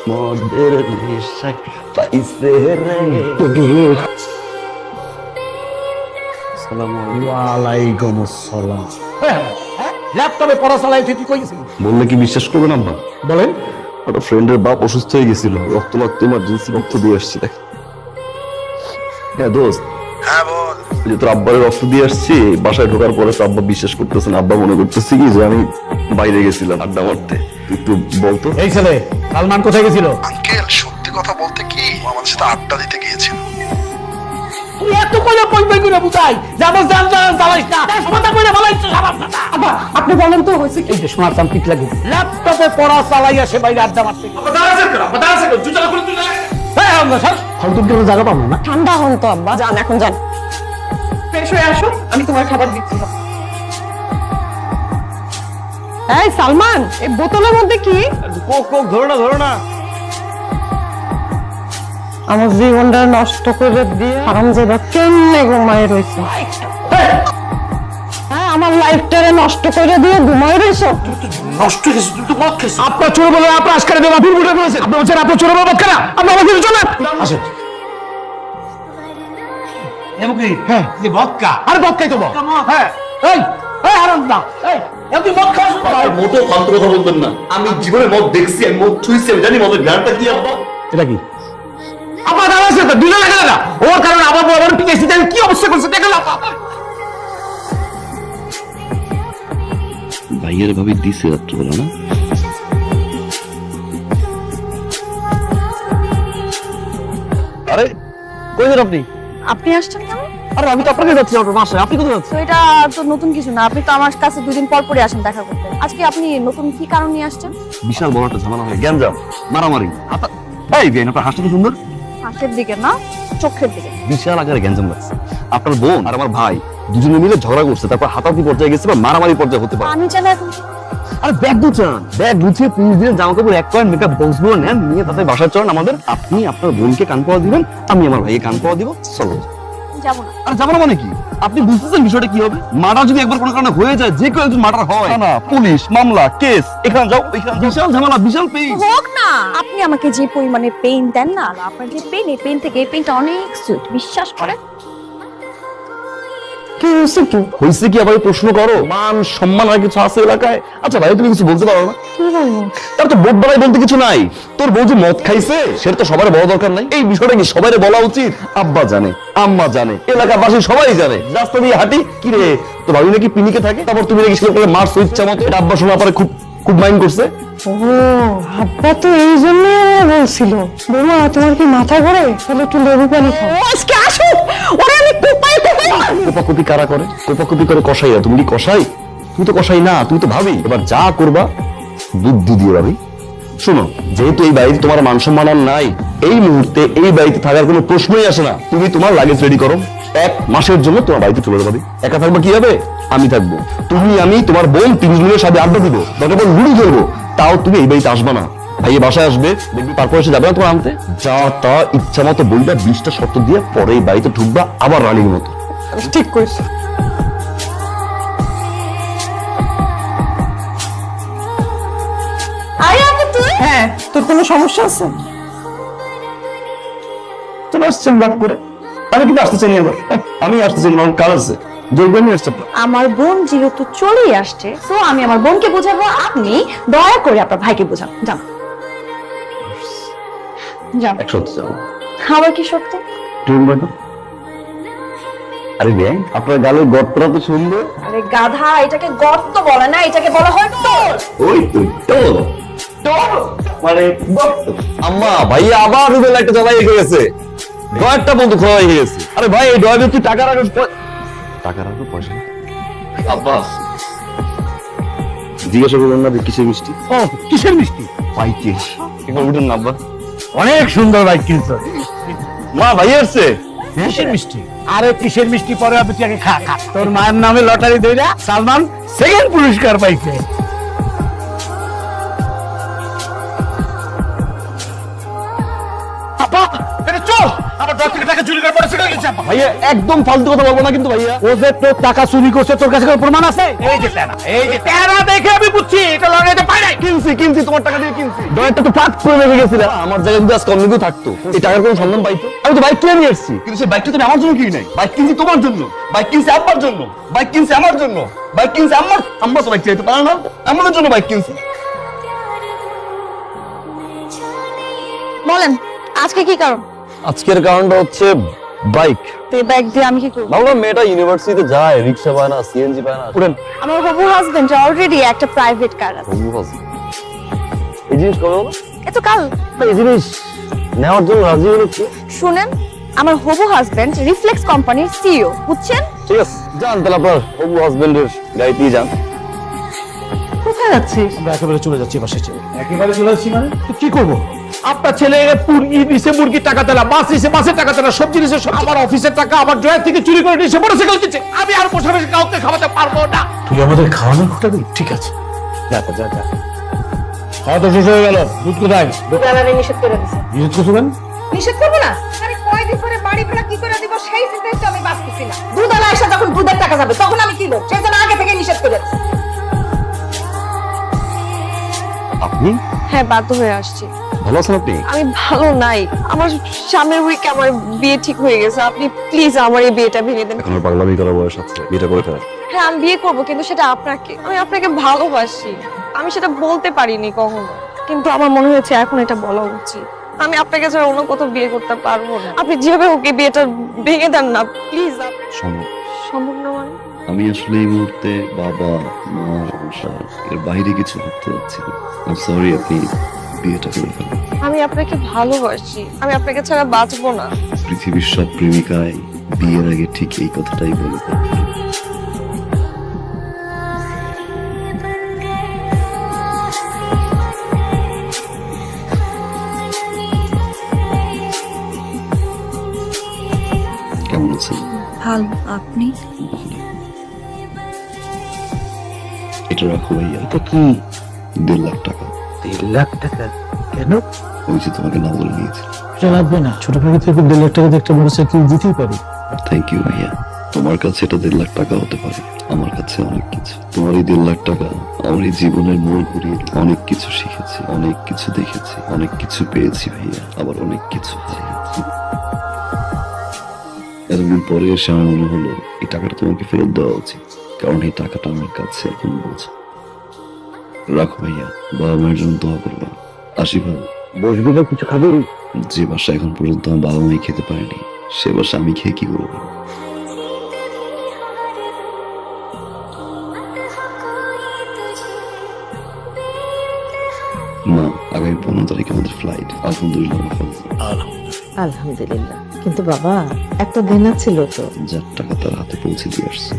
মদের নেশা পাইছে রে। ওয়ালাইকুম আসসালাম। ল্যাপটপে পড়া চালাই তুই কইছিস? বললে কি বিশ্বাস করবেন আব্বা? বলেন। একটা ফ্রেন্ডের বাপ অসুস্থ হয়ে গেছিল, রক্ত ইমার্জেন্সি রক্ত দিয়ে আসছি। হ্যাঁ দোস্ত। হ্যাঁ বল। যে তোর আব্বার রক্ত দিয়ে আসছি, বাসায় ঢোকার পরে তো আব্বা বিশ্বাস করতেছে না। আব্বা মনে করতেছি কি যে আমি বাইরে গেছিলাম আড্ডা মারতে। তুই একটু বলতো। এই ছেলে সালমান কোথায় গেছিল? আঙ্কেল সত্যি কথা বলতে কি ও আমাদের সাথে আড্ডা দিতে গিয়েছিল। তুই এত কইলে কই করে বুঝাই যে আমার জান জান চালাইস না, কথা কইলে ভালাইছ খারাপ না। আব্বা আপনি বলেন তো হইছে কি? এই যে শোনার চাম পিট লাগে, ল্যাপটপে পড়া চালাইয়া সে বাইরে আড্ডা মারতে। আব্বা দাঁড়াছে কেন? আব্বা দাঁড়াছে কেন? জুতা খুলে তুই যা। হ্যাঁ আমরা স্যার ফালতু কোনো জায়গা পাবো না। ঠান্ডা হন তো আব্বা, যান এখন যান। ফ্রেশ হয়ে আসো, আমি তোমার খাবার দিচ্ছি। এই সালমান, এই বোতলের মধ্যে কি? কোক কোক ধরো না। আমার জীবনটা নষ্ট করে দিয়ে হারামজাদা কেমনে ঘুমায় রয়েছে। হ্যাঁ, আমার লাইফটারে নষ্ট করে দিয়ে ঘুমায় রয়েছে। নষ্ট হয়েছে, তুই তো মদ খেয়েছিস। আপনার চোর বলে আপনার আজকারে দেওয়া ভুল বুঝে ফেলেছেন। আপনি বলছেন আপনার চোর বাবা কেনা? আপনি আমার কিছু চলেন। আসেন। হ্যাঁ, এই ভদকা। আরে ভদকাই তো বল। হ্যাঁ। এই হারামদা। তুই মদ খাস? মোটো ফালতু কথা বলবেন না। আমি জীবনে মদ দেখছি, আমি মদ ছুঁইছি, আমি জানি মদের গানটা কি। আব্বা এটা কি? আবার দাঁড়াচ্ছে তো দুজন লাগে না। ওর কারণে আবার আবার পিকেছি, আমি কি অবস্থা করছে দেখলাম। ভাইয়ের ভাবি দিছে রাত্রবেলা না? আরে কই যান আপনি? আপনি আসছেন কেন? আরে আমি তো আপনাকে যাচ্ছি আমার বাসায়। আপনি কোথায় যাচ্ছেন? তো এটা তো নতুন কিছু না, আপনি তো আমার কাছে দুদিন পর পরে আসেন দেখা করতে। আজকে আপনি নতুন কি কারণ নিয়ে আসছেন? বিশাল বড় একটা ঝামেলা হয়, গ্যাঞ্জাম, মারামারি। এই বিয়ে আপনার হাসটা তো সুন্দর। হাতের দিকে না, চোখের দিকে। বিশাল আকারে গ্যাঞ্জাম লাগছে। আপনার বোন আর আমার ভাই দুজনে মিলে ঝগড়া করছে, তারপর হাতাহাতি পর্যায়ে গেছে বা মারামারি পর্যায়ে হতে পারে। আমি চাইলে এখন আরে ব্যাগ গুছান, ব্যাগ গুছিয়ে 30 দিনের জামা কাপড় এক কয়েন মেকআপ বক্সগুলো নেন, নিয়ে তাতে বাসায় চলেন আমাদের। আপনি আপনার বোনকে কান পাওয়া দিবেন, আমি আমার ভাইকে কান পাওয়া দিব। চলো। যাবো না। আর যাবো না মানে কি? আপনি বুঝতেছেন বিষয়টা কি হবে? মার্ডার যদি একবার কোনো কারণে হয়ে যায়, যে কেউ একজন মার্ডার হয় না, পুলিশ মামলা কেস, এখানে যাও ওইখানে, বিশাল ঝামেলা, বিশাল পেইন। হোক না, আপনি আমাকে যে পরিমাণে পেইন দেন না, আপনার যে পেইন, এই পেইন থেকে এই পেইনটা অনেক সুইট, বিশ্বাস করেন। কি হয়েছে কি? হয়েছে কি আবার প্রশ্ন করো? মান সম্মান আর কিছু আছে এলাকায়? আচ্ছা ভাই তুমি কিছু বলতে পারো না? কি বলবো? তার তো বোট বাড়াই বলতে কিছু নাই। তোর বউ যে মদ খাইছে সেটা তো সবার বলা দরকার নাই। এই বিষয়টা কি সবাই বলা উচিত? আব্বা জানে, আম্মা জানে, এলাকাবাসী সবাই জানে। রাস্তা দিয়ে হাঁটি, কি রে তো ভাবি নাকি পিনিকে থাকে, তারপর তুমি নাকি সেটা মারছো ইচ্ছা মতো। এটা আব্বা শোনা পরে খুব খুব মাইন্ড করছে। ও আব্বা তো এই জন্যই বলছিল, বৌমা তোমার কি মাথা ঘোরে? তাহলে একটু লেবু পানি খাও। আজকে আসো, ওরে আমি কোপাই। কোপাকুপি কারা করে? কোপাকুপি করে কষাইয়া। তুমি কি কষাই? তুমি তো কষাই না, তুমি তো ভাবি। এবার যা করবা বুদ্ধি দিয়ে ভাবি। শোনো, যেহেতু এই বাড়িতে তোমার মান সম্মান নাই, এই মুহূর্তে এই বাড়িতে থাকার কোনো প্রশ্নই আসে না। তুমি তোমার লাগেজ রেডি করো, 1 মাসের জন্য তোমার বাড়িতে চলে যাবে। একা থাকবে কি হবে? আমি থাকবো, তুমি, আমি, তোমার বোন 3 জনের সাথে আড্ডা দিব, দরকার লুডু খেলবো। তাও তুমি এই বাড়িতে আসবা না। ভাইয়ে বাসায় আসবে, দেখবি তারপর এসে যাবে না তোমার আনতে। যা তা ইচ্ছা মতো বলবা, 20টা শর্ত দিয়ে পরে এই বাড়িতে ঢুকবা আবার রানীর মতো। ঠিক কইছো। আরে আপু তুই? হ্যাঁ, তোর কোনো সমস্যা আছে? চলে আসছেন রাগ করে। আমি কিন্তু আসতে চাইনি আবার। আমি আসতে চাইনি, আমার কাজ আছে। যোগ্য নিয়ে আসছে। আমার বোন যেহেতু চলেই আসছে, তো আমি আমার বোনকে বোঝাবো, আপনি দয়া করে আপনার ভাইকে বোঝান। যান যান। এক সত্যি যাও। আবার কি সত্য? তুমি বলো। আরে ব্যাং, আপনার গালের গর্তটা তো সুন্দর। আরে গাধা, এটাকে গর্ত বলে না, এটাকে বলা হয় টোল। ওই তো টোল। টোল মানে গর্ত। আম্মা ভাইয়া আবার রুবেল একটা জ্বালাই গেছে। ডয়ারটা বন্ধ খোলা হয়ে গেছে। আরে ভাই এই ডয়ারে তুই টাকা রাখো, টাকা রাখো, পয়সা। আব্বা জিজ্ঞাসা করবেন না কিসের মিষ্টি? ও কিসের মিষ্টি? পাইকে। একবার উঠুন না আব্বা। অনেক সুন্দর বাইক কিনছো। মা ভাইয়া আসছে। কিসের মিষ্টি? আরে কিসের মিষ্টি পরে আপনি তুই আগে খা। তোর মায়ের নামে লটারি দইরা সালমান 2nd পুরস্কার পাইছে। আপা এটা চল, আমার দশ থেকে টাকা চুরি করে পড়ে সেটা গেছে। ভাইয়া একদম ফালতু কথা বলবো না কিন্তু ভাইয়া। ও যে তোর টাকা চুরি করছে, তোর কাছে কোনো প্রমাণ আছে? এই যে টানা, এই যে টানা দেখে আমি কিনছি তোমার টাকা দিয়ে কিনছি। ড্রয়ারটা তো ফাট করে রেখে গেছিলে। আমার জায়গায় যদি আজকে অন্য কেউ থাকতো এই টাকার কোনো সন্ধান পাইতো। আমি তো বাইক কিনে নিয়ে এসেছি, কিন্তু সেই বাইকটা তুমি আমার জন্য কিনি নাই। বাইক কিনছি তোমার জন্য, বাইক কিনছি আব্বার জন্য, বাইক কিনছি আমার জন্য, বাইক কিনছি আম্মা তো বাইক চাইতে পারে না, আমাদের জন্য বাইক কিনছি। বলেন আজকে কি কারণ? আজকের কারণটা হচ্ছে বাইক। তো এই ব্যাগ দিয়ে আমি কি করব? ভাবলাম মেয়েটা ইউনিভার্সিটিতে যায়, রিক্সা পায় না, সিএনজি পায় না। শুনেন আমার হবু হাজবেন্ড অলরেডি একটা প্রাইভেট কার আছে। এই জিনিস করো না, এত কাল এই জিনিস নেওয়ার জন্য রাজি হলো কি? শুনেন, আমার হবু হাজবেন্ড রিফ্লেক্স কোম্পানির সিইও, বুঝছেন? ঠিক আছে, যান তাহলে আপনার হবু হাজবেন্ডের গাড়িতেই যান। কোথায় যাচ্ছিস? আমরা একেবারে চলে যাচ্ছি বাসায় ছেলে। একেবারে চলে যাচ্ছি মানে তো কি করবো? আপনার ছেলে মুরগির টাকা দিলাম, মাছ নিছে মাছের টাকা দিলাম, সবজি নিছে আমার অফিসের টাকা আমার ড্রয়ার থেকে চুরি করে নিছে মোটরসাইকেল দিচ্ছে। আমি আর বসে বসে কাউকে খাওয়াতে পারবো না। তুই আমাদের খাওয়ানোর কথা দিবি? ঠিক আছে, যা যা যা। খাওয়া তো শেষ হয়ে গেল। দুধ কোথায়? দোকানে নিষেধ করে দিছে। নিষেধ করছো কেন? নিষেধ করবো না? আরে কয়দিন পরে বাড়ি ভাড়া কি করে দিব সেই চিন্তায় তো আমি বাঁচতেছি না। দুধওয়ালা এসে যখন দুধের টাকা যাবে তখন আমি কি দেব? সেই জন্য আগে থেকে নিষেধ করে দিছি। আপনি হ্যাঁ, বাধ্য হয়ে আসছি। ভালো আছেন আপনি? আমি ভালো নাই। আমার সামনের উইকে আমার বিয়ে ঠিক হয়ে গেছে। আপনি প্লিজ আমার এই বিয়েটা ভেঙে দেন। এখন আর পাগলামি করার বয়স আছে, বিয়েটা করে ফেলেন। হ্যাঁ, আমি বিয়ে করবো, কিন্তু সেটা আপনাকে। আমি আপনাকে ভালোবাসি, আমি সেটা বলতে পারিনি কখনো, কিন্তু আমার মনে হয়েছে এখন এটা বলা উচিত। আমি আপনাকে ছাড়া অন্য কোথাও বিয়ে করতে পারবো না। আপনি যেভাবে ওকে বিয়েটা ভেঙে দেন না প্লিজ। সম্ভব সম্ভব না মানে? আমি আসলে এই মুহূর্তে বাবা মা সংসার এর বাইরে কিছু ভাবতে পারছি না। আই সরি, আপনি বিয়েটা করে ফেলেন। আমি আপনাকে ভালোবাসি, আমি আপনাকে ছাড়া বাঁচবো না। পৃথিবীর সব প্রেমিকায় বিয়ের আগে ঠিক এই কথাটাই বলে দেয়। কেমন আছেন? ভালো, আপনি? এটা রাখো ভাইয়া। এটা কি? 1.5 লাখ টাকা। 3 লাখ টাকা? কেন? ওই যে তোমাকে না বলে নিয়েছি। এটা লাগবে না। ছোট ভাই থেকে 1.5 লাখ টাকা দিয়ে একটা মোটরসাইকেল দিতেই পারি। থ্যাংক ইউ ভাইয়া। তোমার কাছে এটা 1.5 লাখ টাকা হতে পারে, আমার কাছে অনেক কিছু। তোমার এই 1.5 লাখ টাকা আমার এই জীবনের মোড় ঘুরিয়ে অনেক কিছু শিখেছি, অনেক কিছু দেখেছি, অনেক কিছু পেয়েছি ভাইয়া, আবার অনেক কিছু হারিয়েছি। এতদিন পরে এসে আমার মনে হলো এই টাকাটা তোমাকে ফেরত দেওয়া উচিত, কারণ এই টাকাটা আমার কাছে এখন বোঝা। রাখো ভাইয়া, বাবা মায়ের জন্য দোয়া করবা। আসি ভাই। বসবি না, কিছু খাবি? যে বাসা এখন পর্যন্ত আমার বাবা মাই খেতে পারেনি, সে বাসা আমি খেয়ে কি করবো? মা, আগামী 15 তারিখে আমাদের ফ্লাইট। আলহামদুলিল্লাহ আলহামদুলিল্লাহ। কিন্তু বাবা একটা দেনা ছিল তো। যার টাকা তার হাতে পৌঁছে দিয়ে আসছে।